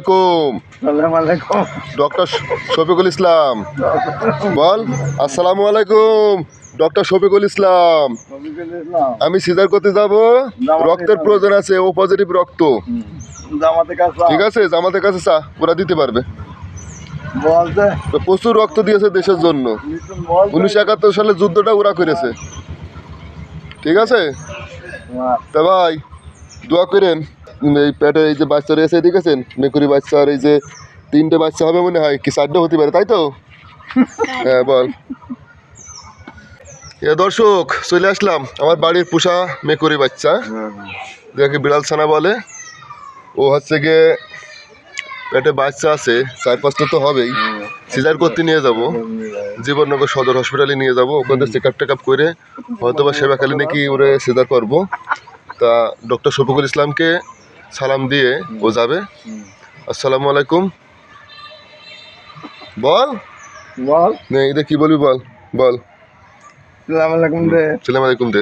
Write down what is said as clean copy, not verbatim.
আলাইকুম। ডক্টর শফিকুল ইসলাম। বল। আসসালামু আলাইকুম ডক্টর শফিকুল ইসলাম। আমি সিজার করতে যাব, রক্তের প্রয়োজন আছে, ও পজিটিভ রক্ত। ঠিক আছে, জামাতের কাছে চা, ওরা দিতে পারবে। প্রচুর রক্ত দিয়েছে দেশের জন্য। 1971 সালে যুদ্ধটা ওরা করেছে। ঠিক আছে, তা ভাই দোয়া করেন। এই পেটে এই যে বাচ্চা রয়েছে দেখেছেন, মেকুরি বাচ্চা, আর এই যে 3টে বাচ্চা হবে মনে হয়, কি 4টে হতে পারে, তাই তো? হ্যাঁ বল। দর্শক, চলে আসলাম আমার বাড়ির পোষা মেকুরি বাচ্চা, যাকে বিড়াল ছানা বলে। ও হচ্ছে গিয়ে পেটে বাচ্চা আছে, 4-5টা তো হবেই। সিজার করতে নিয়ে যাব, জীবননগর সদর হসপিটালে নিয়ে যাব। ওখানে চেক আপ টেক আপ করে হয়তো বা সেবাকালী নাকি ওরে সিজার করবো। তা ডক্টর শফিকুল ইসলামকে সালাম দিয়ে ও যাবে। আসসালামু আলাইকুম। বল বল, এটা কি বলবি বল বল। সালাম আলাইকুম দে।